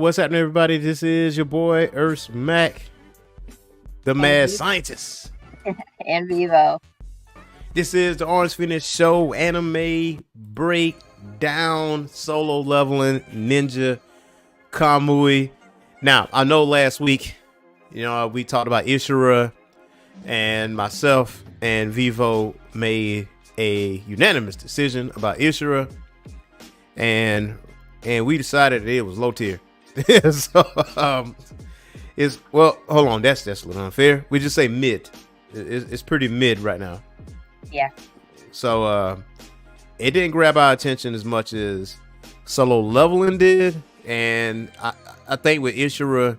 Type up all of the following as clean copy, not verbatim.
What's happening, everybody? This is your boy Erskmac, the mad scientist, and Vievo. This is the Orange Phoenix Show, anime breakdown, solo leveling, Ninja Kamui. Now, I know last week, we talked about Ishura, and myself and Vievo made a unanimous decision about Ishura, and we decided that it was low tier. So, hold on, that's a little unfair. We just say mid. It's pretty mid right now. Yeah. So it didn't grab our attention as much as solo leveling did, and I think with Ishura,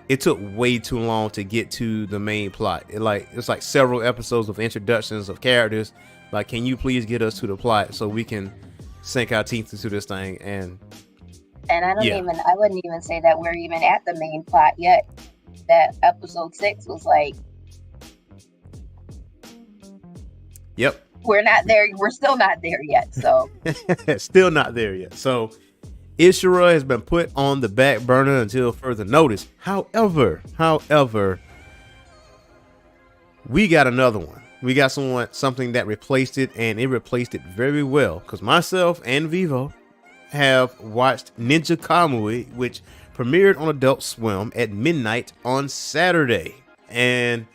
it took way too long to get to the main plot. It's like several episodes of introductions of characters. Like, can you please get us to the plot so we can sink our teeth into this thing? And I wouldn't even say that we're even at the main plot yet. That episode 6 was like, yep, we're not there. We're still not there yet. So still not there yet. So Ishura has been put on the back burner until further notice. However, we got another one. We got something that replaced it, and it replaced it very well. Because myself and Vievo have watched Ninja Kamui, which premiered on Adult Swim at midnight on Saturday, and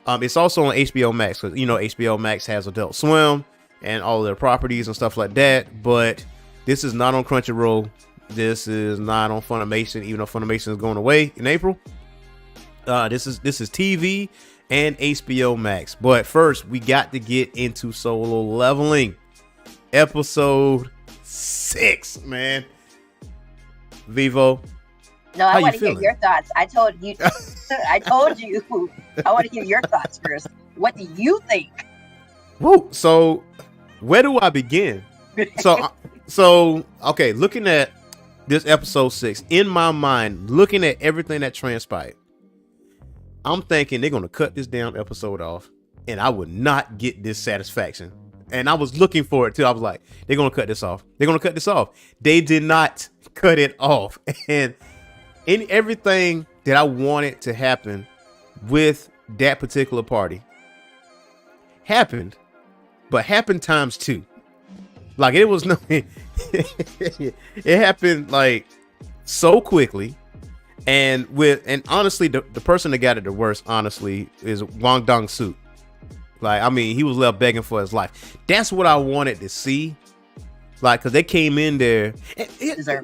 it's also on HBO Max, because HBO Max has Adult Swim and all their properties and stuff like that. But this is not on Crunchyroll. This is not on Funimation, even though Funimation is going away in April. This is TV and HBO Max. But first, we got to get into solo leveling, episode 6, man. Vievo, no, I want to hear your thoughts. I told you I want to hear your thoughts first. What do you think? Woo. So where do I begin? So okay, looking at this episode 6, in my mind, looking at everything that transpired, I'm thinking they're gonna cut this damn episode off, and I would not get this satisfaction. And I was looking for it too. I was like, they're going to cut this off. They're going to cut this off. They did not cut it off. And in everything that I wanted to happen with that particular party happened, but happened times 2. Like, it was nothing. It happened like so quickly. And honestly, the person that got it the worst, honestly, is Wang Dong-soo. Like, I mean, he was left begging for his life. That's what I wanted to see. Like, because they came in there.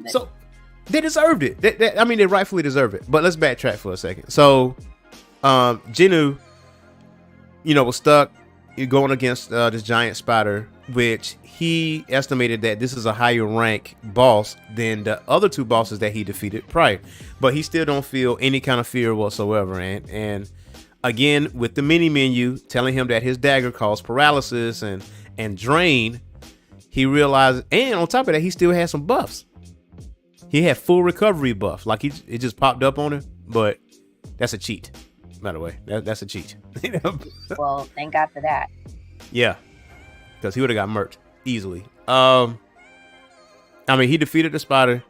So they deserved it. They rightfully deserve it. But let's backtrack for a second. So, Jinu, was stuck going against this giant spider, which he estimated that this is a higher rank boss than the other 2 bosses that he defeated prior. But he still don't feel any kind of fear whatsoever. And again, with the mini menu telling him that his dagger caused paralysis and drain, he realized, and on top of that, he still had some buffs. He had full recovery buff, like it just popped up on him. But that's a cheat, by the way. That's a cheat. Well, thank God for that. Yeah, because he would have got murked easily. He defeated the spider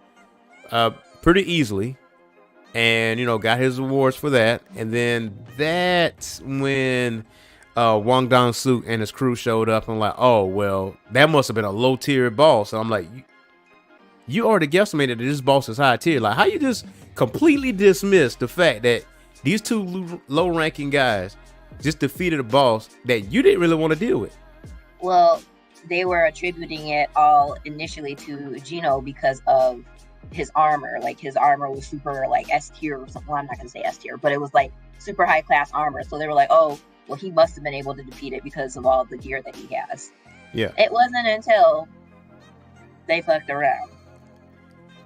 pretty easily. And, got his awards for that. And then that's when Wang Dong-soo and his crew showed up. And like, oh, well, that must have been a low tier boss. So I'm like, you already guesstimated that this boss is high tier. Like, how you just completely dismiss the fact that these 2 low ranking guys just defeated a boss that you didn't really want to deal with? Well, they were attributing it all initially to Gino because of his armor. Like, his armor was super like S tier or something. Well, I'm not gonna say S tier, but it was like super high class armor. So they were like, oh, well, he must have been able to defeat it because of all the gear that he has. Yeah. It wasn't until they fucked around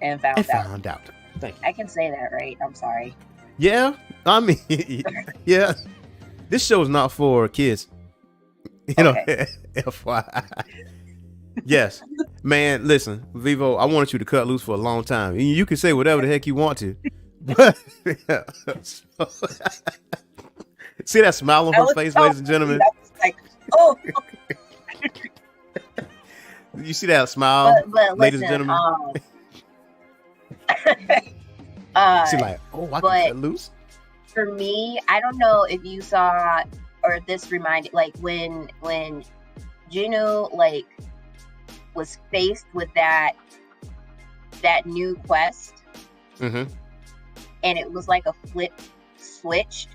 and found out. Thank you. I can say that, right? I'm sorry. Yeah. Yeah. This show is not for kids. Okay. FYI. Yes, man. Listen, Vievo, I wanted you to cut loose for a long time. You can say whatever the heck you want to. But, see that smile on her face, ladies and gentlemen? Like, oh. You see that smile, but ladies and gentlemen? She's like, oh, I can but cut loose. for me, I don't know if you saw or if this reminded, like when Juno like was faced with that new quest, Mm-hmm. and it was like a flip switched.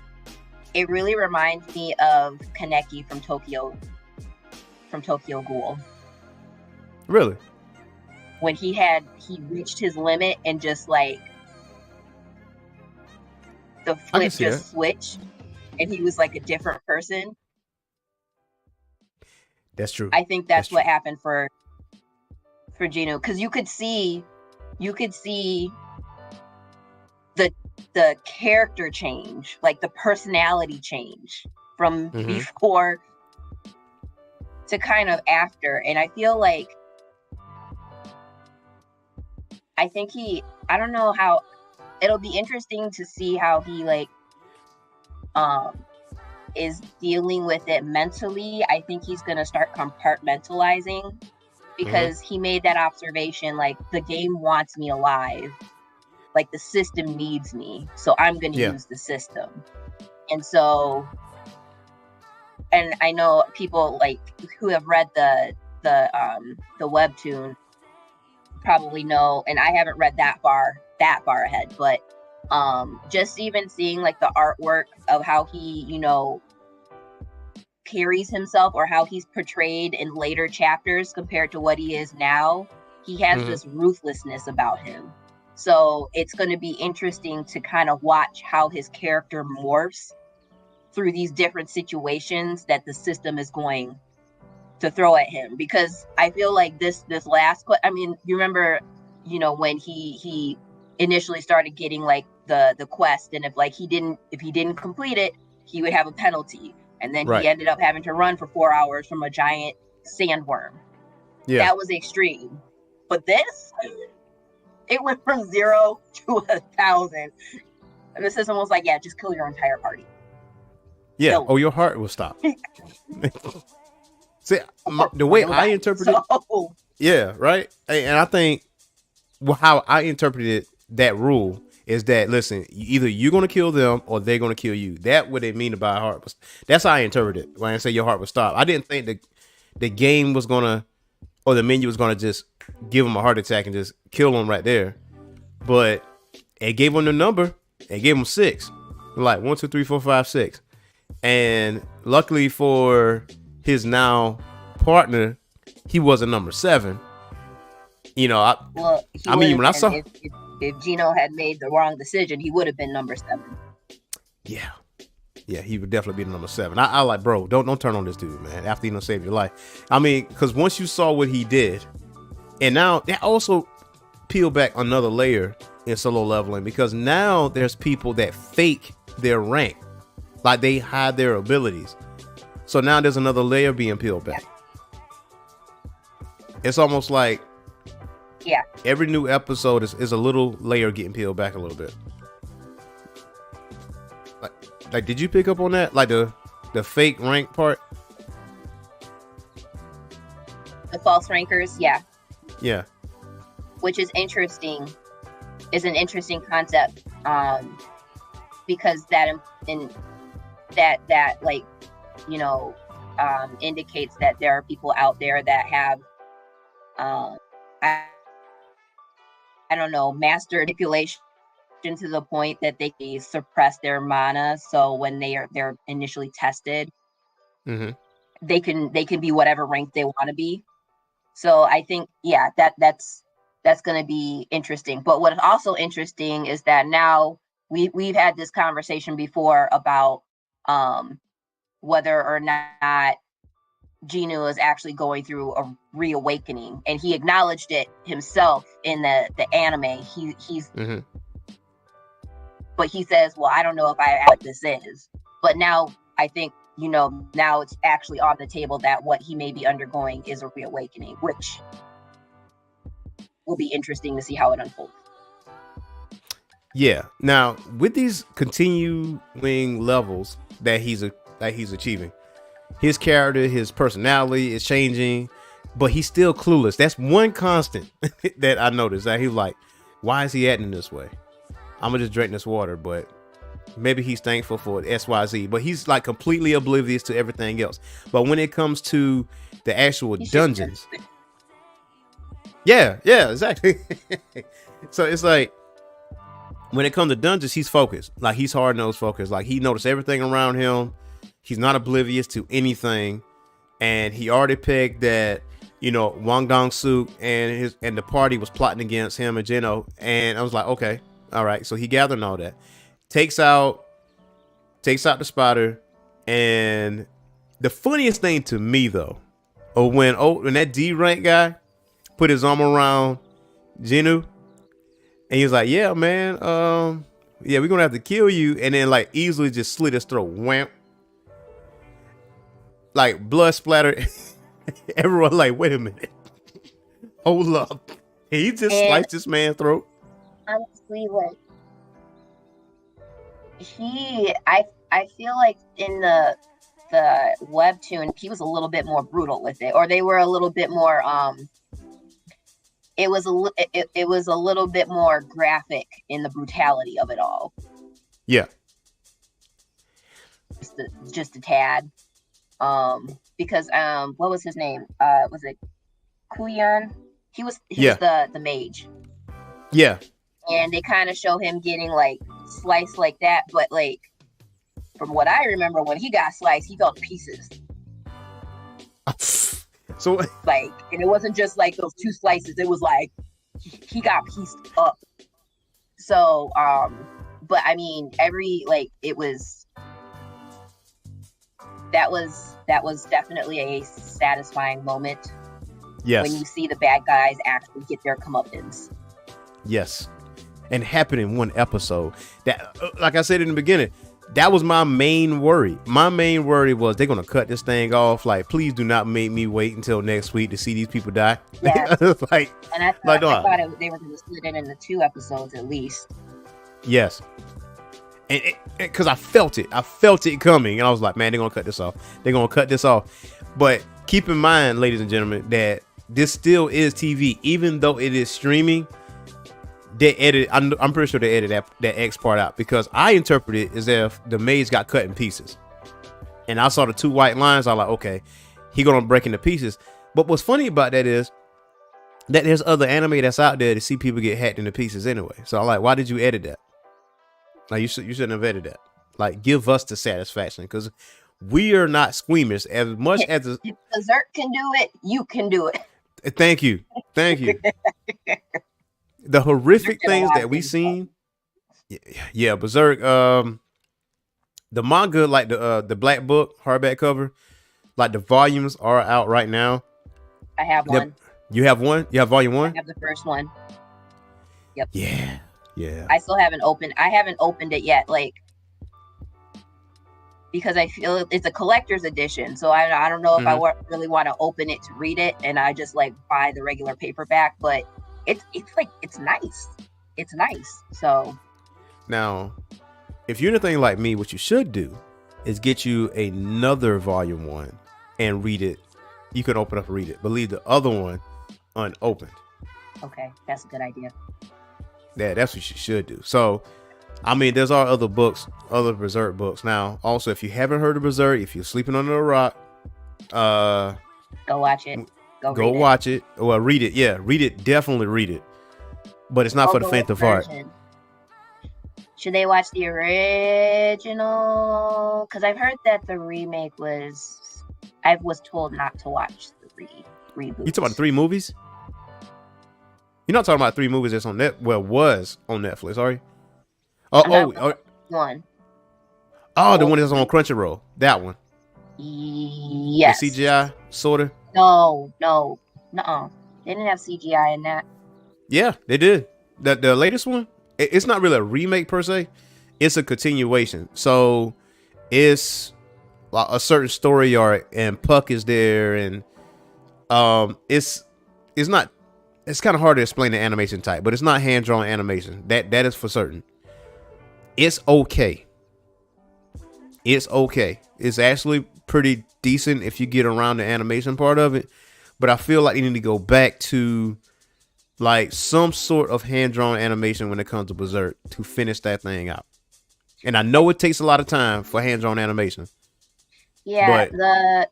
It really reminds me of Kaneki from Tokyo Ghoul. Really? When he reached his limit and just like the flip just switched and he was like a different person. That's true. I think that's what happened for Gino, because you could see the character change, like the personality change from before to kind of after. And I feel like I don't know how it'll be interesting to see how he like is dealing with it mentally. I think he's gonna start compartmentalizing because he made that observation, like the game wants me alive, like the system needs me, so I'm gonna use the system. And so, and I know people like who have read the webtoon probably know, and I haven't read that far ahead, but just even seeing like the artwork of how he, you know, carries himself or how he's portrayed in later chapters compared to what he is now, he has this ruthlessness about him. So it's going to be interesting to kind of watch how his character morphs through these different situations that the system is going to throw at him. Because I feel like this last, I mean, you remember, you know, when he initially started getting like the quest, and if he didn't complete it, he would have a penalty, and then he ended up having to run for 4 hours from a giant sandworm. That was extreme. But this, it went from 0 to 1,000, and the system was like, yeah, just kill your entire party. Or your heart will stop. See, the way I interpret it, right? And I think how I interpreted that rule is that, listen, either you're going to kill them or they're going to kill you. That's what they mean by heart. That's how I interpret it when I say your heart will stop. I didn't think the game was going to, or the menu was going to just give them a heart attack and just kill them right there. But it gave them the number. It gave them 6. Like 1, 2, 3, 4, 5, 6. And luckily for his now partner, he wasn't number 7. You know, I mean, when I saw, if Gino had made the wrong decision, he would have been number 7. Yeah, he would definitely be the number 7. I like, bro, don't turn on this dude, man. After he done saved your life. I mean, because once you saw what he did, and now that also peeled back another layer in solo leveling, because now there's people that fake their rank, like they hide their abilities. So now there's another layer being peeled back. It's almost like every new episode is a little layer getting peeled back a little bit. Like did you pick up on that? Like the fake rank part? The false rankers, yeah. Which is interesting. Is an interesting concept, because that like, you know, indicates that there are people out there that have I don't know, mastered manipulation to the point that they suppress their mana. So when they're initially tested, they can be whatever rank they want to be. So I think that's going to be interesting. But what's also interesting is that now we've had this conversation before about whether or not Gino is actually going through a reawakening, and he acknowledged it himself in the anime. He's but he says, well, I don't know if I know what this is. But now I think, you know, now it's actually on the table that what he may be undergoing is a reawakening, which will be interesting to see how it unfolds. Yeah. Now, with these continuing levels that he's achieving, his character, his personality is changing, but he's still clueless. That's one constant that I noticed. That he's like, why is he acting this way? I'm gonna just drink this water, but maybe he's thankful for XYZ, but he's like completely oblivious to everything else. But when it comes to the actual dungeons, yeah, exactly. So it's like when it comes to dungeons, he's focused. Like he's hard-nosed focused. Like he noticed everything around him. He's not oblivious to anything, and he already pegged that. Wang Dong-suk and the party was plotting against him and Jino. And I was like, okay, all right. So he gathered all that, takes out the spider. And the funniest thing to me though, when that D rank guy put his arm around Jinu, and he was like, yeah, man, yeah, we're gonna have to kill you, and then like easily just slit his throat, wham, like blood splatter. Everyone like, wait a minute, hold up, he just sliced this man's throat. Honestly, like I feel like in the webtoon he was a little bit more brutal with it, or they were a little bit more it was a little bit more graphic in the brutality of it all. Yeah, just a tad. Because what was his name? Was it Kuyan? He was the mage. Yeah. And they kind of show him getting like sliced like that, but like from what I remember, when he got sliced, he fell to pieces. So like, and it wasn't just like those 2 slices. It was like he got pieced up. So, but I mean, that was definitely a satisfying moment. Yes. When you see the bad guys actually get their comeuppance. Yes. And happen in one episode. That, like I said in the beginning, that was my main worry. My main worry was they're gonna cut this thing off. Like, please do not make me wait until next week to see these people die. Yeah. Like, and I thought they were gonna split it into 2 episodes at least. Yes. And because I felt it coming, and I was like, man, they're gonna cut this off. But keep in mind, ladies and gentlemen, that this still is TV, even though it is streaming. They edit. I'm pretty sure they edited that X part out, because I interpret it as if the mage got cut in pieces, and I saw the 2 white lines. I was like, okay, he gonna break into pieces. But what's funny about that is that there's other anime that's out there to see people get hacked into pieces anyway. So I'm like, why did you edit that? Like, you shouldn't have edited that. Like, give us the satisfaction, because we are not squeamish as much as if Berserk can do it, you can do it. Thank you. The horrific things that we seen. Yeah, Berserk. The manga, like the black book hardback cover, like the volumes are out right now. I have one. You have one? You have volume 1? I have the first one. Yep. Yeah. I still haven't opened. I haven't opened it yet, like, because I feel it's a collector's edition. So I don't know if I really want to open it to read it, and I just like buy the regular paperback. But it's nice. It's nice. So now, if you're anything like me, what you should do is get you another volume 1 and read it. You can open up and read it, but leave the other one unopened. Okay, that's a good idea. Yeah, that's what you should do. So, I mean, there's our other books, other Berserk books. Now, also, if you haven't heard of Berserk, if you're sleeping under a rock, go watch it. Go watch it. Well, read it. Yeah, read it. Definitely read it. But it's not for the faint of heart. Should they watch the original? Because I've heard that the remake was. I was told not to watch the reboot. You talking about the 3 movies? You're not talking about 3 movies that's on was on Netflix, are you? One. Oh, the one that's on Crunchyroll. That one. Yes. The CGI, sorta. No. They didn't have CGI in that. Yeah, they did. The latest one, it's not really a remake per se. It's a continuation. So it's a certain story arc, and Puck is there, and it's not. It's kind of hard to explain the animation type, but it's not hand-drawn animation. That is for certain. It's okay. It's actually pretty decent if you get around the animation part of it. But I feel like you need to go back to like some sort of hand-drawn animation when it comes to Berserk to finish that thing out. And I know it takes a lot of time for hand-drawn animation. Yeah,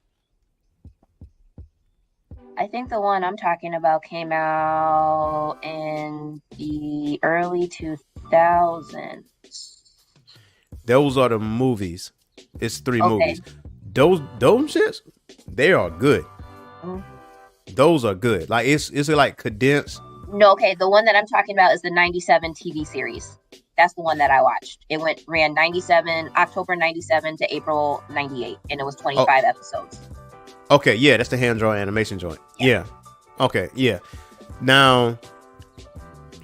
I think the one I'm talking about came out in the early 2000s. Those are the movies. It's 3 movies. Those shits, they are good. Mm-hmm. Those are good. Like it's like condensed. No, okay. The one that I'm talking about is the 97 TV series. That's the one that I watched. It ran October 97 to April 98, and it was 25 episodes. Okay, yeah, that's the hand-drawn animation joint. Yeah. Okay, yeah. Now,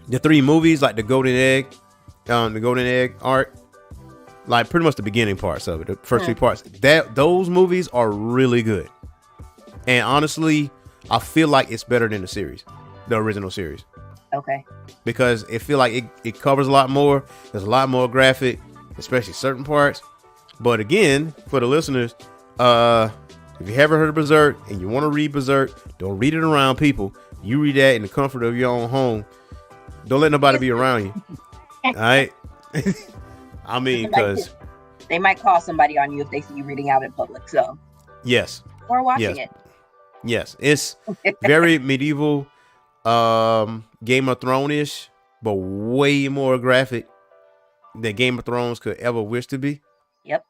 the 3 movies, like the Golden Egg arc, like pretty much the beginning parts of it, the first 3 parts, those movies are really good. And honestly, I feel like it's better than the original series. Okay. Because it feel like it covers a lot more. There's a lot more graphic, especially certain parts. But again, for the listeners, if you haven't heard of Berserk and you want to read Berserk, don't read it around people. You read that in the comfort of your own home. Don't let nobody be around you. All right? I mean, because they might call somebody on you if they see you reading out in public. So yes, or watching it. Yes, it's very medieval, Game of Thrones-ish, but way more graphic than Game of Thrones could ever wish to be. Yep.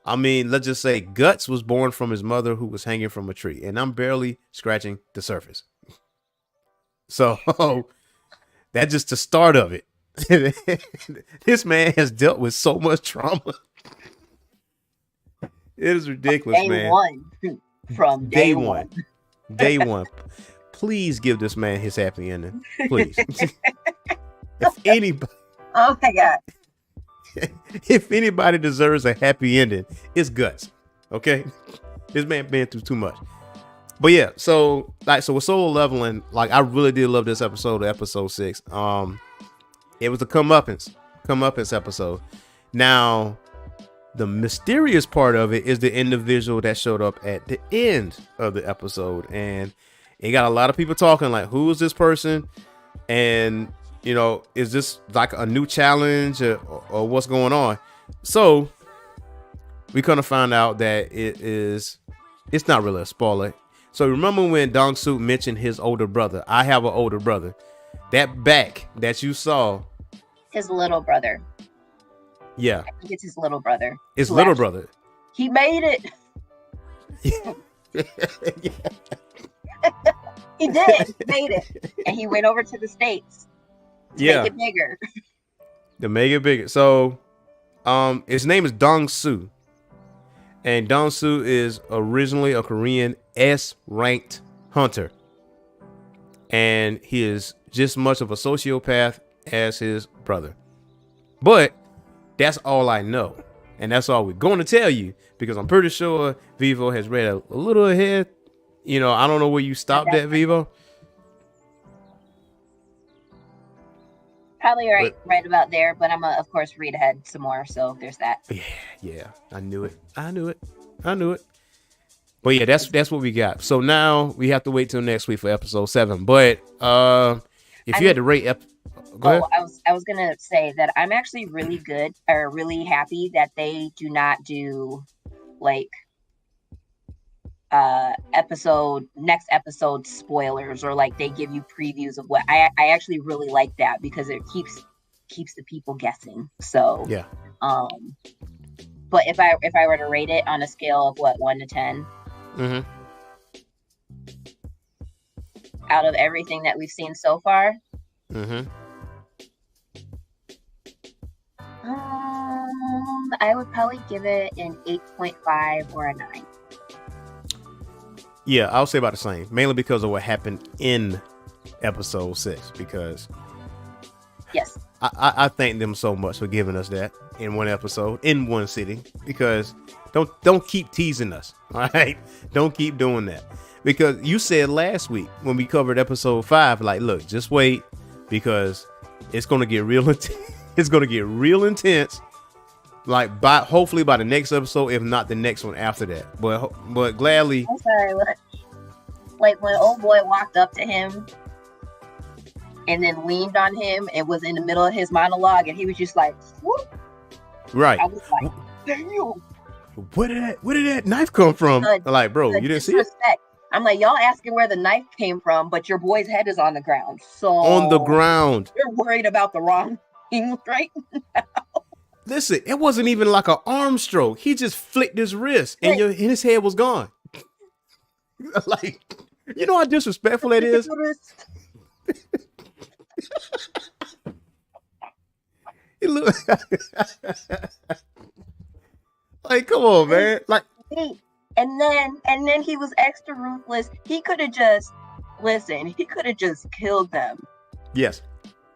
I mean, let's just say Guts was born from his mother who was hanging from a tree, and I'm barely scratching the surface. So that's just the start of it. This man has dealt with so much trauma. It is ridiculous, man. From day one. Day one. Please give this man his happy ending. Please. If anybody. Oh my God. If anybody deserves a happy ending, it's Guts. Okay? This man been through too much. But yeah, so with Solo Leveling, like I really did love this episode, episode 6. It was a comeuppance episode. Now, the mysterious part of it is the individual that showed up at the end of the episode, and it got a lot of people talking like, who is this person? And you know, is this like a new challenge or what's going on? So we kind of found out that it's not really a spoiler. So remember when Dong-Soo mentioned his older brother? I have an older brother. That back that you saw. His little brother. Yeah. I think it's his little brother. His little brother. He made it. He did. He made it. And he went over to the States to make it bigger. To make it bigger. So his name is Dong-Soo. And Dong-Soo is originally a Korean S-ranked hunter. And he is just much of a sociopath as his brother. But that's all I know. And that's all we're going to tell you. Because I'm pretty sure Vievo has read a little ahead. You know, I don't know where you stopped at, Vievo. Probably right about there. But I'm going to, of course, read ahead some more. So there's that. Yeah. I knew it. But yeah, that's what we got. So now we have to wait till next week for episode 7. But if you had to rate go ahead. I was gonna say that I'm actually really happy that they do not do like next episode spoilers, or like they give you previews of what I actually really like that, because it keeps the people guessing. So yeah. But if I were to rate it on a scale of 1 to 10, out of everything that we've seen so far, I would probably give it an 8.5 or a 9. Yeah, I'll say about the same, mainly because of what happened in episode 6. Because yes, I thank them so much for giving us that in one episode, in one sitting. Because don't keep teasing us, all right? Don't keep doing that. Because you said last week when we covered episode 5, like, look, just wait, because it's gonna get real intense. It's gonna get real intense. Like hopefully by the next episode, if not the next one after that. But gladly. I'm sorry. Like when old boy walked up to him and then leaned on him and was in the middle of his monologue, and he was just like, whoop. Right. I was like, damn. Where did that knife come from? Like, bro, you didn't see it? I'm like, y'all asking where the knife came from, but your boy's head is on the ground. So on the ground. You're worried about the wrong thing right now. Listen, it wasn't even like an arm stroke. He just flicked his wrist and his head was gone. Like, you know how disrespectful that is? He look like, come on, man. Like, and then he was extra ruthless. He could have just killed them. Yes.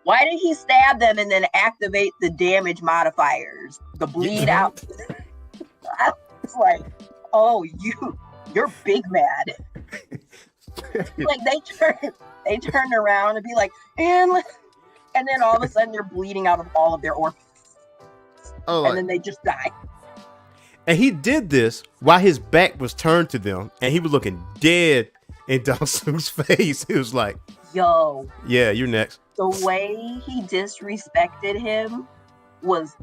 Why did he stab them and then activate the damage modifiers, the bleed out? I was like, oh, you're big mad. Like they turned around and be like, and then all of a sudden they're bleeding out of all of their orifices. Oh, and then they just die. And he did this while his back was turned to them and he was looking dead in Dong-Sook's face. He was like, yo. Yeah, you're next. The way he disrespected him was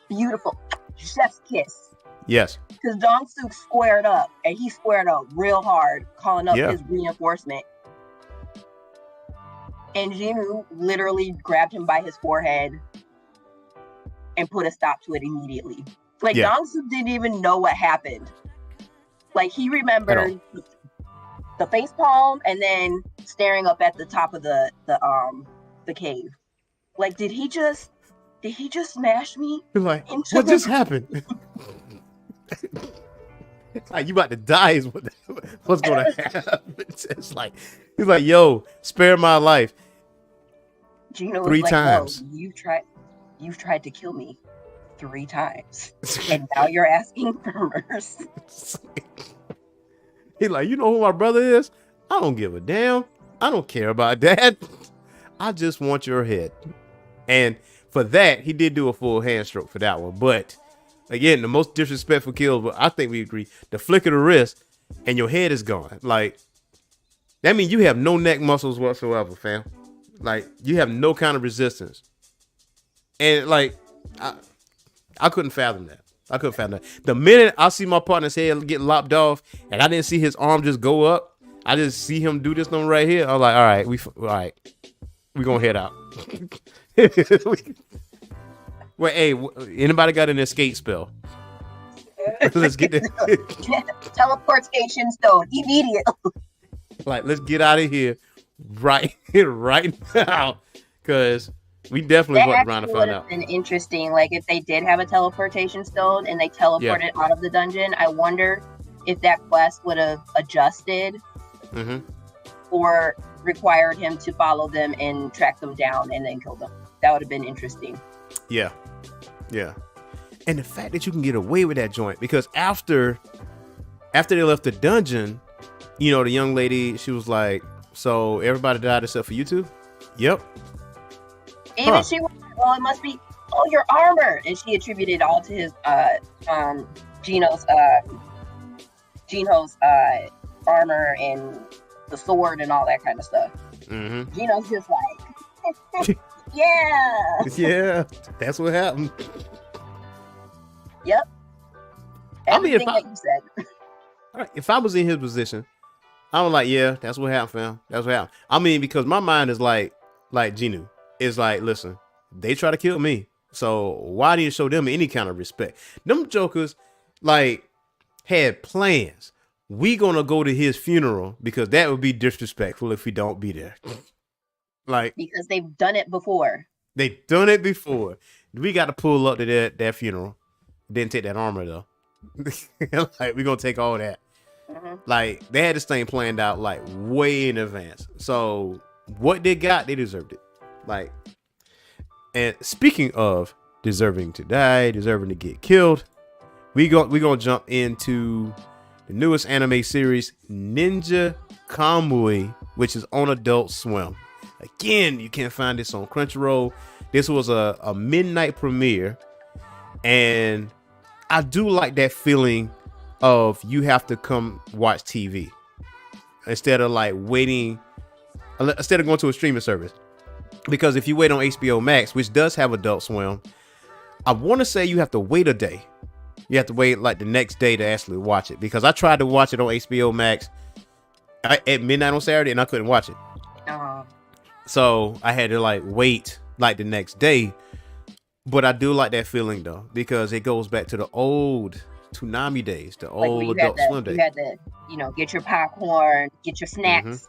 beautiful. Chef's kiss. Yes. Because Dong-Sook squared up, and he squared up real hard, calling up his reinforcement. And Jinu literally grabbed him by his forehead and put a stop to it immediately. Like, Dong-Sook didn't even know what happened. Like, he remembered the face palm and then staring up at the top of the cave. Like, did he just smash me? Like, what just happened? Like, you about to die is what's gonna happen. It's like, he's like, yo, spare my life. Gino 3 times. You've tried to kill me 3 times. And now you're asking for mercy. He's like, you know who my brother is? I don't give a damn. I don't care about that. I just want your head. And for that, he did do a full hand stroke for that one. But again, the most disrespectful kills, but I think we agree, the flick of the wrist and your head is gone. Like, that means you have no neck muscles whatsoever, fam. Like, you have no kind of resistance. And like, I couldn't fathom that. The minute I see my partner's head get lopped off and I didn't see his arm just go up, I just see him do this one right here. I'm like, all right, we gonna head out. Well, hey, anybody got an escape spell? Let's get this. Teleportation stone immediately. Like, let's get out of here right now, because we definitely went around to find out. Been interesting. Like, if they did have a teleportation stone and they teleported out of the dungeon, I wonder if that quest would have adjusted or required him to follow them and track them down and then kill them. That would have been interesting. Yeah. And the fact that you can get away with that joint, because after they left the dungeon, you know, the young lady, she was like, so everybody died except for you two? Yep. Even she was like, well, it must be, your armor. And she attributed all to his, Geno's armor and the sword and all that kind of stuff. Geno's just like, yeah, that's what happened. Yep. Everything I mean, if I was in his position, I was like, yeah, that's what happened, fam. That's what happened. I mean, because my mind is like Genu. It's like, listen, they try to kill me, so why do you show them any kind of respect? Them jokers, like, had plans. We gonna go to his funeral because that would be disrespectful if we don't be there. Like, because they've done it before. We got to pull up to that funeral. Didn't take that armor though. Like, we gonna take all that. Like, they had this thing planned out like way in advance. So what they got, they deserved it. Like, and speaking of deserving to die, deserving to get killed, we gonna jump into the newest anime series, Ninja Kamui, which is on Adult Swim. Again, you can't find this on Crunchyroll. This was a midnight premiere, and I do like that feeling of you have to come watch TV instead of like waiting, instead of going to a streaming service. Because if you wait on HBO Max, which does have Adult Swim, I want to say you have to wait a day. You have to wait like the next day to actually watch it. Because I tried to watch it on HBO Max at midnight on Saturday and I couldn't watch it. So I had to like wait like the next day. But I do like that feeling though, because it goes back to the old Toonami days, the old Adult Swim days. You had to, get your popcorn, get your snacks,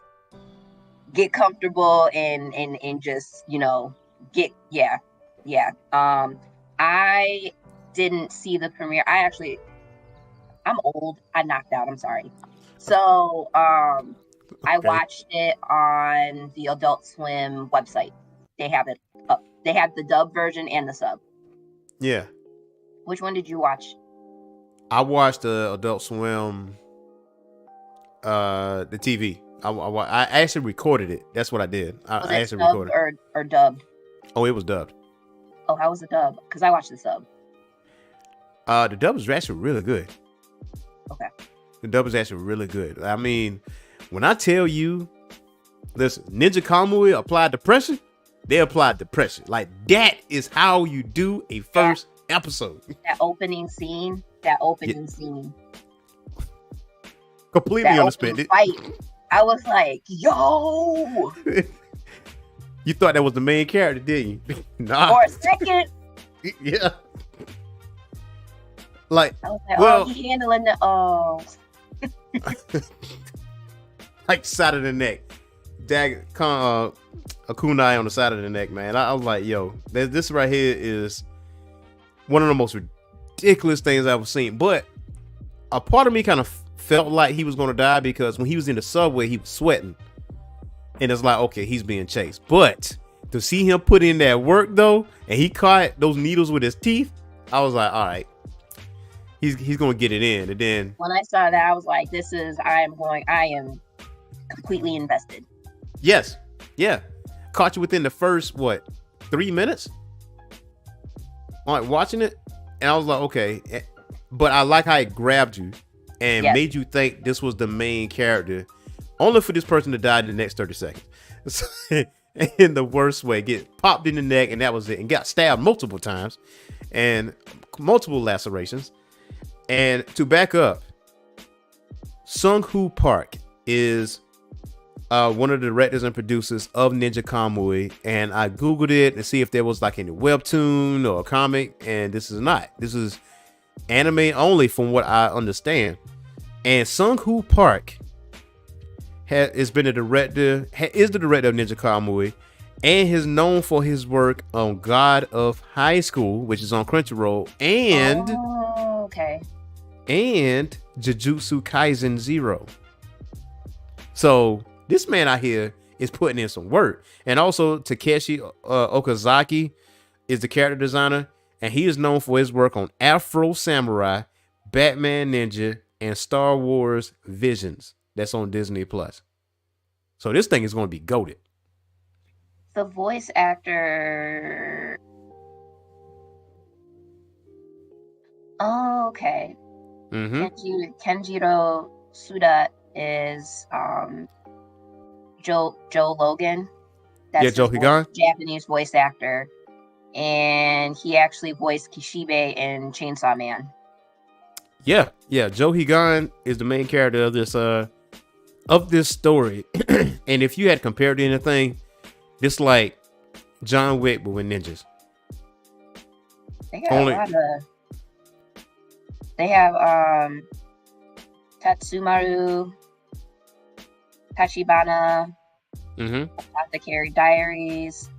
get comfortable, and just, get, yeah. I didn't see the premiere. I'm old. I knocked out. I'm sorry. So, I watched it on the Adult Swim website. They have it up. They have the dub version and the sub. Yeah. Which one did you watch? I watched the Adult Swim, the TV. I actually recorded it. That's what I did. I actually recorded it. Or dubbed? Oh, it was dubbed. Oh, how was the dub? Because I watched the sub. The dub is actually really good. Okay. The dub is actually really good. I mean, when I tell you, listen, Ninja Kamui applied depression, they applied depression. Like, that is how you do a first episode. That opening scene. Completely unexpected. Fight. I was like, yo! You thought that was the main character, didn't you? Nah. For a second. Yeah. Like, I was like, he handling the like side of the neck. A kunai on the side of the neck, man. I was like, yo, this right here is one of the most ridiculous things I've ever seen. But a part of me kind of felt like he was going to die, because when he was in the subway, he was sweating. And it's like, okay, he's being chased. But to see him put in that work, though, and he caught those needles with his teeth, I was like, all right, he's going to get it in. And then when I saw that, I was like, I am completely invested. Yes. Yeah. Caught you within the first, 3 minutes? Like, watching it. And I was like, okay. But I like how it grabbed you and made you think this was the main character, only for this person to die in the next 30 seconds. In the worst way. Get popped in the neck, and that was it. And got stabbed multiple times. And multiple lacerations. And to back up, Sung-Hoo Park is one of the directors and producers of Ninja Kamui, and I googled it to see if there was like any webtoon or comic, and this is not. This is anime only, from what I understand. And Sung-Hoo Park is the director of Ninja Kamui, and is known for his work on God of High School, which is on Crunchyroll, and and Jujutsu Kaisen 0. So this man out here is putting in some work. And also Takeshi Okazaki is the character designer, and he is known for his work on Afro Samurai, Batman Ninja, and Star Wars Visions. That's on Disney Plus. So this thing is going to be goated. The voice actor. Oh, okay. Kenjiro Suda is Joe Logan. That's Joe Higan, Japanese voice actor, and he actually voiced Kishibe in Chainsaw Man. Yeah. Joe Higan is the main character of this story. And if you had compared to anything, it's like John Wick but with ninjas. They got a lot of. They have Tatsumaru, Tachibana, Apothecary Diaries,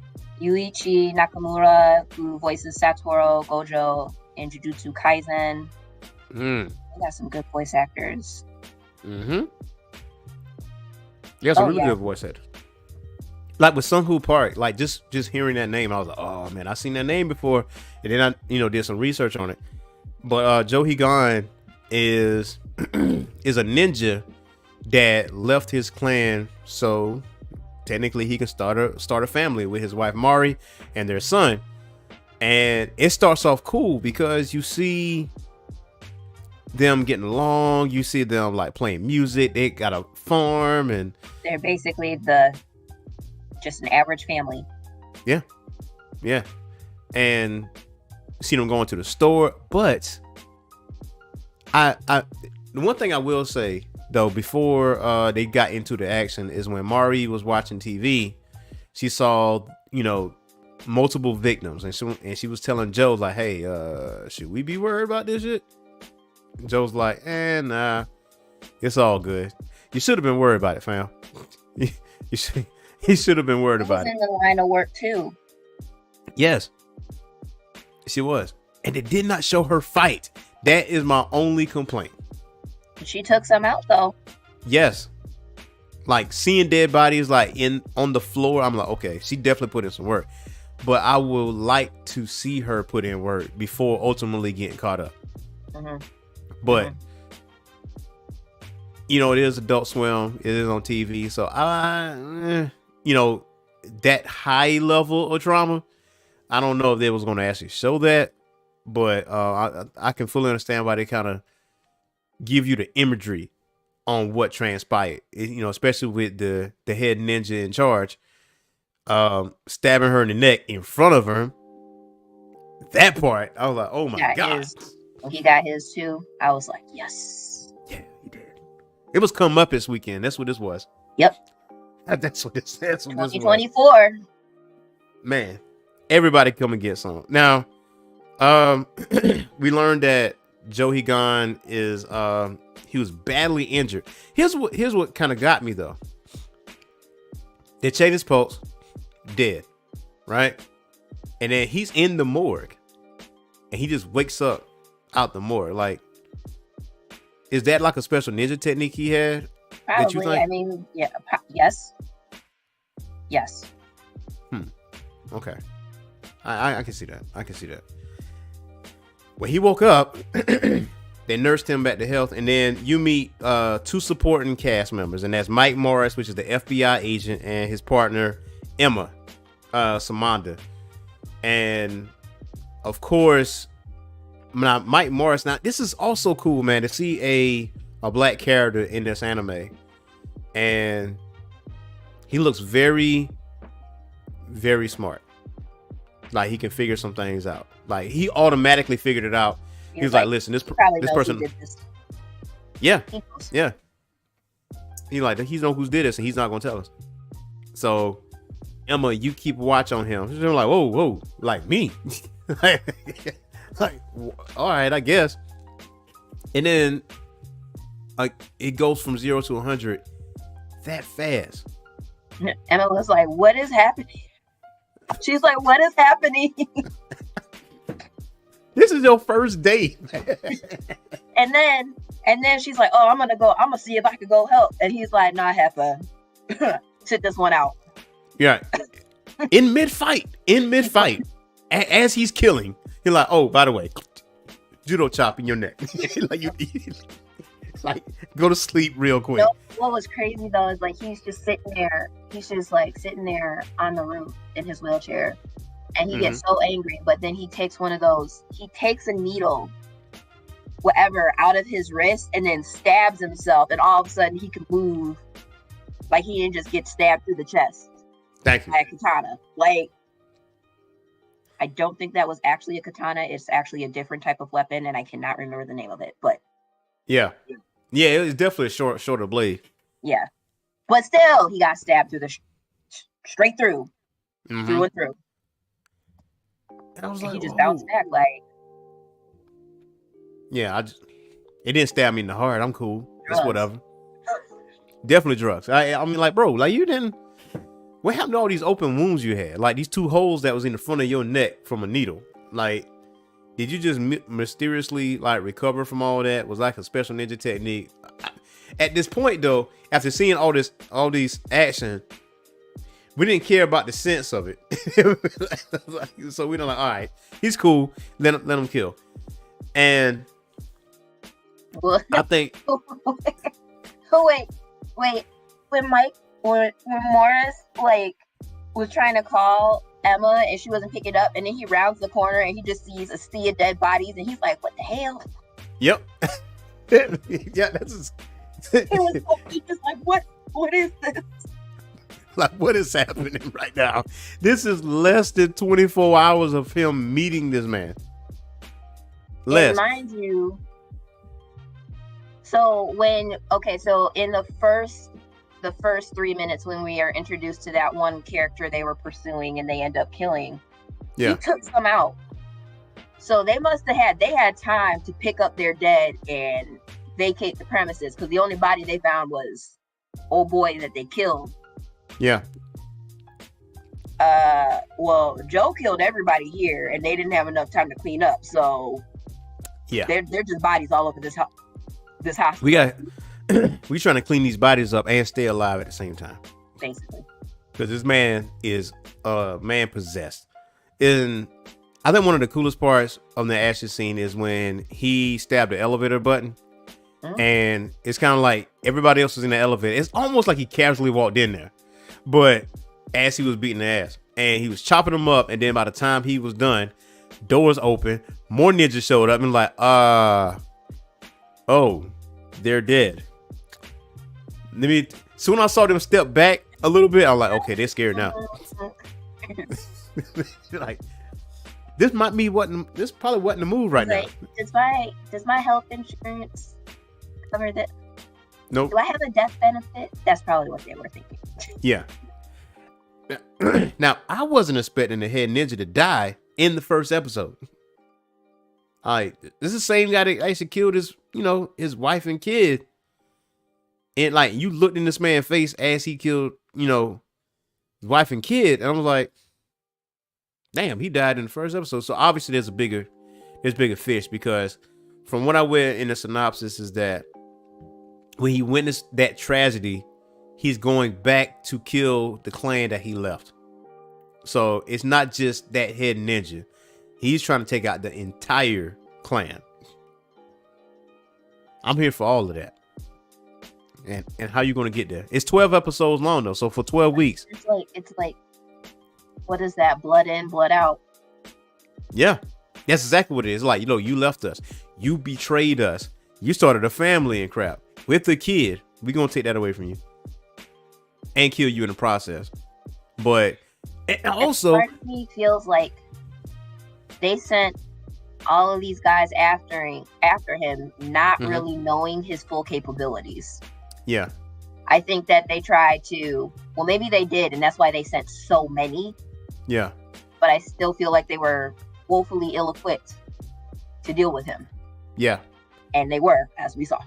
Yuichi Nakamura, who voices Satoru Gojo in Jujutsu Kaisen. They got some good voice actors. Yeah, some really good voice actors. Like with Sung-Hoo Park, like just hearing that name, I was like, oh man, I've seen that name before. And then I did some research on it. But Joe Higan is a ninja that left his clan, so technically he can start a family with his wife Mari and their son. And it starts off cool because you see them getting along, you see them like playing music, they got a farm, and they're basically just an average family. Yeah. Yeah. And seen them going to the store. But the one thing I will say though, before they got into the action, is when Mari was watching TV, she saw, multiple victims, and she was telling Joe like, "Hey, should we be worried about this shit?" Joe's like, "Nah, it's all good. You should have been worried about it, fam. He should have been worried about it." In the line of work too. Yes, she was, and they did not show her fight. That is my only complaint. She took some out though. Yes, like seeing dead bodies like on the floor, I'm like, okay, she definitely put in some work. But I would like to see her put in work before ultimately getting caught up. Mm-hmm. But it is Adult Swim. It is on TV, so that high level of drama, I don't know if they was going to actually show that. But I can fully understand why they kind of give you the imagery on what transpired. Especially with the head ninja in charge, stabbing her in the neck in front of her. That part, I was like, oh my god. He got his too. I was like, yes. Yeah, he did. It was come up this weekend. That's what this was. Yep. That's what this was. 2024. Man, everybody come and get some. Now, we learned that Joe Higan is he was badly injured. Here's what kind of got me though. They checked his pulse, dead, right? And then he's in the morgue, and he just wakes up out the morgue. Like, is that like a special ninja technique he had? Probably. I mean, yeah. Yes. Okay. I can see that. When he woke up, they nursed him back to health, and then you meet two supporting cast members, and that's Mike Morris, which is the FBI agent, and his partner Emma, Samanda. And of course, Mike Morris. Now, this is also cool, man, to see a black character in this anime, and he looks very, very smart. Like, he can figure some things out. Like, he automatically figured it out. He was like, listen, this person. Yeah. Yeah. He knows who did this, and he's not going to tell us. So, Emma, you keep watch on him. She's like, whoa, like me. like, all right, I guess. And then, like, it goes from 0 to 100 that fast. Emma was like, what is happening? She's like, what is happening? This is your first date. and then she's like, oh, I'm gonna see if I can go help. And he's like, nah, Heffa, sit this one out. Yeah. In mid fight, as he's killing, he's like, oh, by the way, judo chop in your neck. Like, go to sleep real quick. What was crazy though is like he's just sitting there on the roof in his wheelchair, and he gets so angry, but then he takes a needle, whatever, out of his wrist and then stabs himself, and all of a sudden he can move. Like, he didn't just get stabbed through the chest. Thank you. By a katana. Like, I don't think that was actually a katana. It's actually a different type of weapon, and I cannot remember the name of it, but yeah, it was definitely a shorter blade. Yeah, but still, he got stabbed through the straight through, through and through. And I was like, he just bounced back. Like, yeah, it didn't stab me in the heart. I'm cool. It's whatever. Definitely drugs. I mean, like, bro, like, you didn't. What happened to all these open wounds you had? Like, these 2 holes that was in the front of your neck from a needle. Like, did you just mysteriously, like, recover from all that? Was like a special ninja technique? At this point, though, after seeing all these action, we didn't care about the sense of it. So we don't like, all right, he's cool. Let him kill. And I think. Wait. When Morris like was trying to call Emma and she wasn't picking up, and then he rounds the corner and he just sees a sea of dead bodies, and he's like, "What the hell?" Yep. Yeah, that's. He's just like, "What is this?" Like, what is happening right now? This is less than 24 hours of him meeting this man. And mind you, so in the first 3 minutes when we are introduced to that one character they were pursuing and they end up killing, he took some out. So they had time to pick up their dead and vacate the premises, because the only body they found was old boy that they killed. Yeah. Well, Joe killed everybody here, and they didn't have enough time to clean up. So yeah, they're just bodies all over this hospital. We trying to clean these bodies up and stay alive at the same time, basically. Because this man is man possessed. And I think one of the coolest parts of the Ashes scene is when he stabbed the elevator button. And it's kind of like everybody else was in the elevator. It's almost like he casually walked in there, but as he was beating the ass, and he was chopping them up, and then by the time he was done, doors open, more ninjas showed up, and like, oh, they're dead. So when I saw them step back a little bit, I was like, okay, they're scared now. Like, this probably wasn't the move right now. Does my health insurance cover that? Nope. Do I have a death benefit? That's probably what they were thinking. Yeah. Now, I wasn't expecting the head ninja to die in the first episode. This is the same guy that actually killed his wife and kid. And like, you looked in this man's face as he killed, his wife and kid, and I was like, damn, he died in the first episode. So obviously there's bigger fish, because from what I read in the synopsis is that when he witnessed that tragedy, he's going back to kill the clan that he left. So it's not just that head ninja. He's trying to take out the entire clan. I'm here for all of that. And how you going to get there? It's 12 episodes long though. So for 12 weeks. It's like what is that? Blood in, blood out. Yeah. That's exactly what it is. Like, you left us. You betrayed us. You started a family and crap. With the kid, we're going to take that away from you. And kill you in the process. But and also, part of me feels like they sent all of these guys after him, not really knowing his full capabilities. Yeah. I think that they tried to, well, maybe they did, and that's why they sent so many. Yeah. But I still feel like they were woefully ill-equipped to deal with him. Yeah. And they were, as we saw.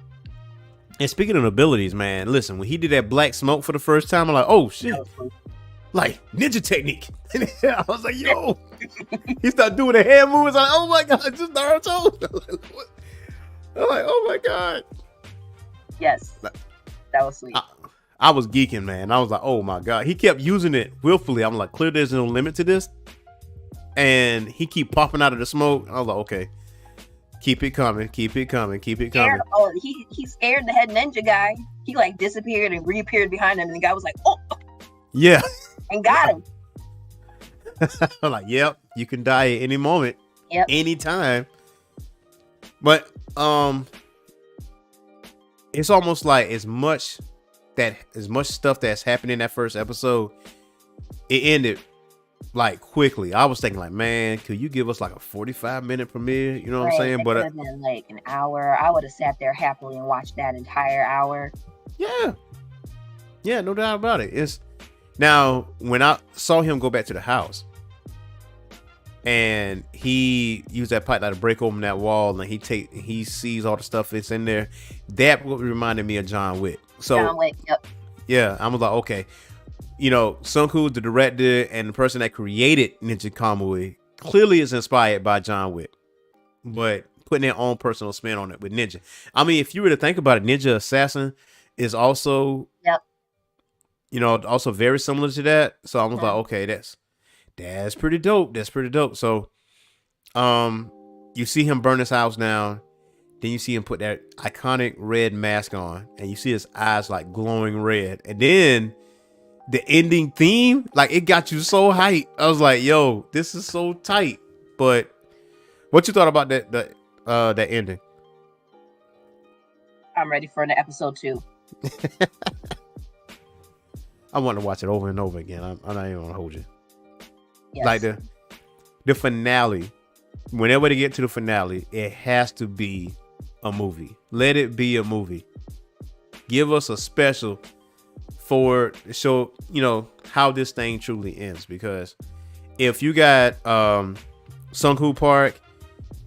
And speaking of abilities, man, listen, when he did that black smoke for the first time, I'm like, oh shit, like ninja technique. I was like, yo, he started doing the hand movements. I'm like, oh my god, just Naruto. I'm like, oh my god. Yes, that was sweet. I was geeking, man. I was like, oh my god. He kept using it willfully. I'm like, clear, there's no limit to this. And he keep popping out of the smoke. I was like, okay. Keep it coming, keep it coming, keep it coming. Oh, he scared the head ninja guy. He like disappeared and reappeared behind him, and the guy was like, "Oh, yeah," and got him. I'm like, "Yep, you can die at any moment, anytime." But it's almost like as much stuff that's happened in that first episode, it ended like quickly. I was thinking like, man, could you give us like a 45-minute premiere? You know what I'm saying? But it would have been like an hour. I would have sat there happily and watched that entire hour. Yeah, no doubt about it. It's now when I saw him go back to the house and he used that pipe to break open that wall and he sees all the stuff that's in there, that reminded me of John Wick. So John Wick, yep. Yeah, I was like, okay. Sun Ku, the director and the person that created Ninja Kamui, clearly is inspired by John Wick, but putting their own personal spin on it with Ninja. I mean, if you were to think about it, Ninja Assassin is also, also very similar to that. So I was like, okay, that's pretty dope. That's pretty dope. So, you see him burn his house down. Then you see him put that iconic red mask on, and you see his eyes like glowing red, and then the ending theme, like, it got you so hyped. I was like, yo, this is so tight. But what you thought about that ending? I'm ready for the episode 2. I want to watch it over and over again. I'm not even gonna hold you. Yes. Like the finale. Whenever they get to the finale, it has to be a movie. Let it be a movie. Give us a special for to show, how this thing truly ends. Because if you got Sung-Hoo Park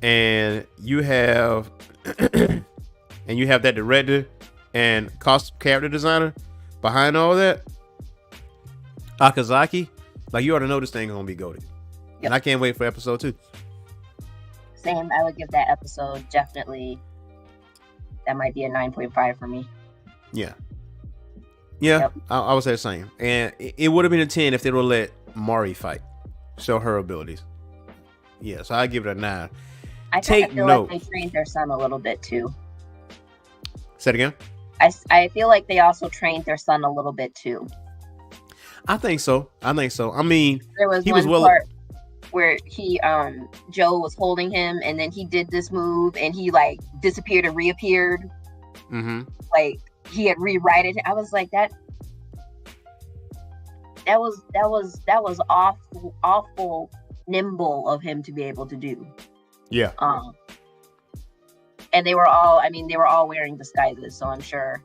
and you have that director and character designer behind all that, Akazaki, like, you already know this thing gonna be goated. Yep. And I can't wait for episode 2. Same. I would give that episode definitely. That might be a 9.5 for me. Yeah. Yep. I would say the same. And it would have been a 10 if they would let Mari fight, show her abilities. Yeah, so I give it a 9. I feel like they trained their son a little bit too. Say it again. I feel like they also trained their son a little bit too. I think so. I mean, there was part where Joe was holding him, and then he did this move, and he like disappeared and reappeared. Mm-hmm. Like he had rewrited it. I was like, that was awful nimble of him to be able to do. Yeah. And they were all wearing disguises, so I'm sure.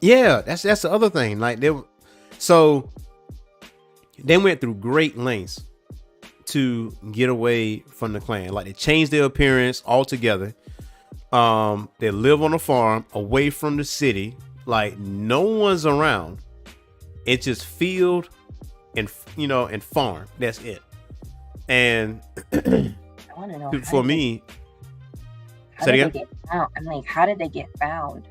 Yeah, that's the other thing. Like they went through great lengths to get away from the clan. Like they changed their appearance altogether. They live on a farm away from the city. Like no one's around. It's just field and farm. That's it. And I want to know for me, how did they get found? I'm like, how did they get found?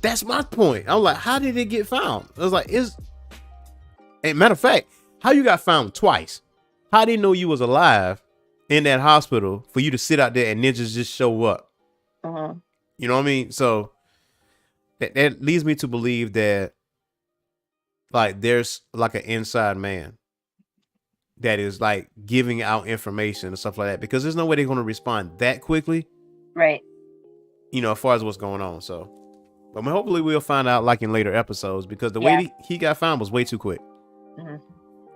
That's my point. I'm like, how did it get found? I was like, matter of fact, how you got found twice? How did they know you was alive in that hospital for you to sit out there and ninjas just show up? Uh-huh. You know what I mean? So that leads me to believe that like there's like an inside man that is like giving out information and stuff like that, because there's no way they're going to respond that quickly. Right. As far as what's going on. So, but hopefully we'll find out like in later episodes, because the way he got found was way too quick. Mm-hmm.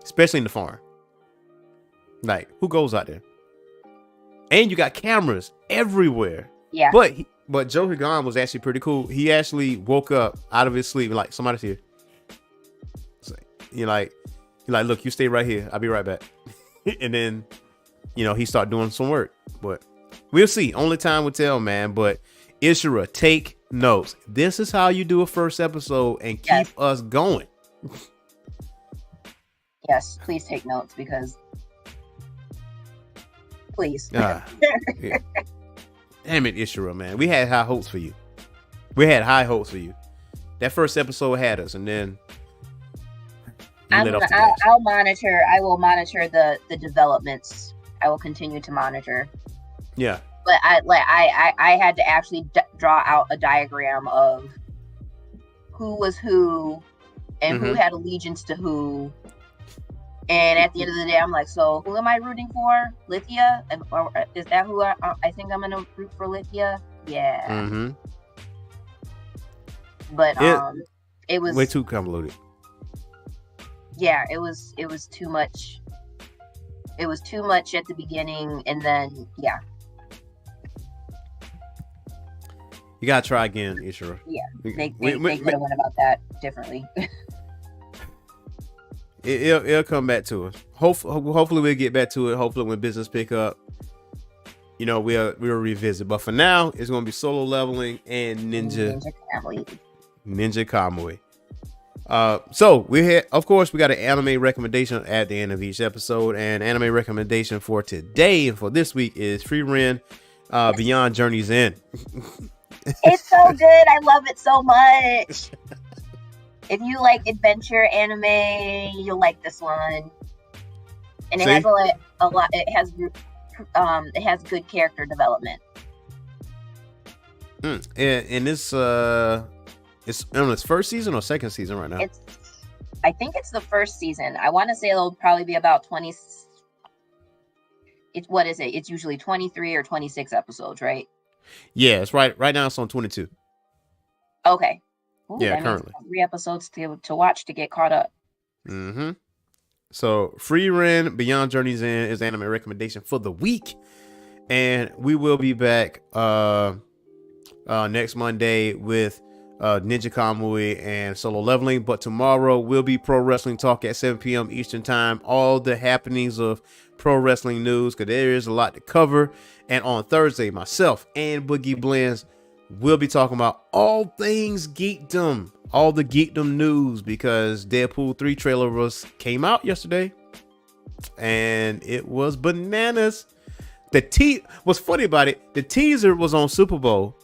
Especially in the farm. Like, who goes out there? And you got cameras everywhere. Yeah. But Joe Higan was actually pretty cool. He actually woke up out of his sleep like, somebody's here. So, you're like, look, you stay right here. I'll be right back. And then, he started doing some work. But we'll see. Only time will tell, man. But Ishura, take notes. This is how you do a first episode and keep us going. Yes, please take notes, because please. Yeah. Damn it, Ishura, man. We had high hopes for you. That first episode had us, and then I will monitor the developments. I will continue to monitor. Yeah. But I had to actually draw out a diagram of who was who and who had allegiance to who. And at the end of the day, I'm like, so who am I rooting for? Lithia? Or is that who I think I'm going to root for? Lithia? Yeah. Mm-hmm. But it was way too convoluted. Yeah, it was too much. It was too much at the beginning, and then you gotta try again, Ishura. Yeah, they could have went about that differently. It'll come back to us. Hopefully we'll get back to it. Hopefully when business pick up, we'll revisit. But for now, it's gonna be Solo Leveling and Ninja Kamui. So we had, of course, we got an anime recommendation at the end of each episode, and anime recommendation for today and for this week is Free Ren Beyond Journey's End. It's so good. I love it so much. If you like adventure anime, you'll like this one. And it has a lot. It has good character development. And this it's on its first season or second season right now? I think it's the first season. I want to say it'll probably be about 20. What is it? It's usually 23 or 26 episodes, right? Yeah, it's right. Right now it's on 22. Okay. Ooh, Yeah, that means currently. 3 episodes to watch to get caught up. Mm-hmm. So Frieren Beyond Journey's End is anime recommendation for the week. And we will be back next Monday with Ninja Kamui and Solo Leveling. But tomorrow will be Pro Wrestling Talk at 7 p.m. Eastern Time. All the happenings of pro wrestling news, because there is a lot to cover. And on Thursday, myself and Boogie Blends will be talking about all things geekdom, all the geekdom news, because Deadpool 3 trailer came out yesterday. And it was bananas. What's funny about it, the teaser was on Super Bowl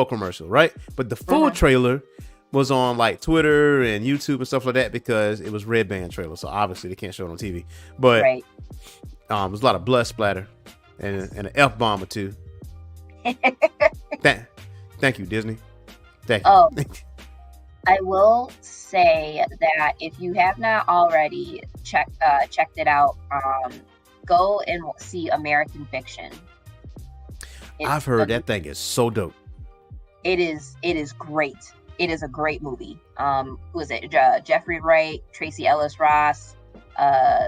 commercial, right? But the full trailer was on like Twitter and YouTube and stuff like that, because it was Red Band trailer. So obviously they can't show it on TV. But there's a lot of blood splatter and an F-bomb or two. Thank you, Disney. Thank you. Oh, I will say that if you have not already checked it out, go and see American Fiction. I've heard that thing is so dope. It is great. It is a great movie. Who is it? Jeffrey Wright, Tracy Ellis Ross,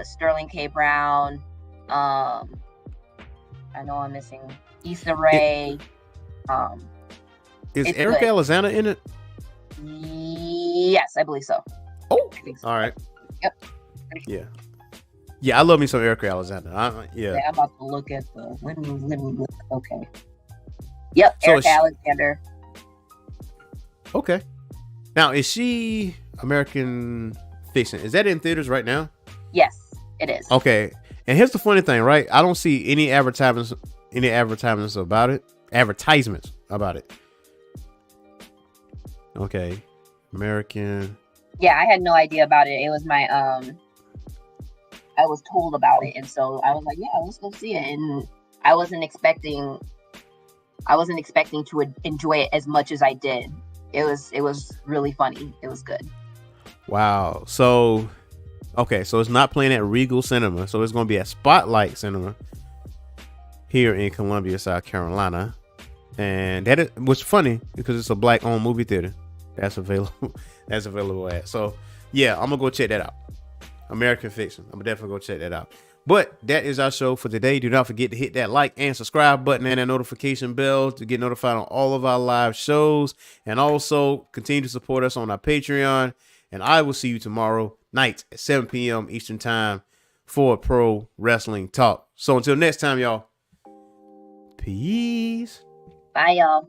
Sterling K. Brown. I know I'm missing Issa Rae. Is Erica Alexander in it? Yes, I believe so. Oh, I think so. All right. Yep. Yeah, I love me some Erica Alexander. Yeah, I'm about to look at the. Let me look. Okay. Yep, So Erica Alexander. Okay. Now, is she American Fiction? Is that in theaters right now? Yes, it is. Okay. And here's the funny thing, right? I don't see any advertisements about it. Advertisements about it. Okay. American. Yeah, I had no idea about it. It was my I was told about it, and so I was like, yeah, let's go see it. And I wasn't expecting to enjoy it as much as I did. It was really funny. It was good. Wow. So, okay, so it's not playing at Regal Cinema, so it's going to be at Spotlight Cinema here in Columbia, South Carolina. And that was funny because it's a black-owned movie theater that's available. That's available at. So, yeah, I'm gonna go check that out. American Fiction. I'm gonna definitely go check that out. But that is our show for today. Do not forget to hit that like and subscribe button and that notification bell to get notified on all of our live shows. And also continue to support us on our Patreon. And I will see you tomorrow night at 7 p.m. Eastern Time for Pro Wrestling Talk. So until next time, y'all. Peace. Bye, y'all.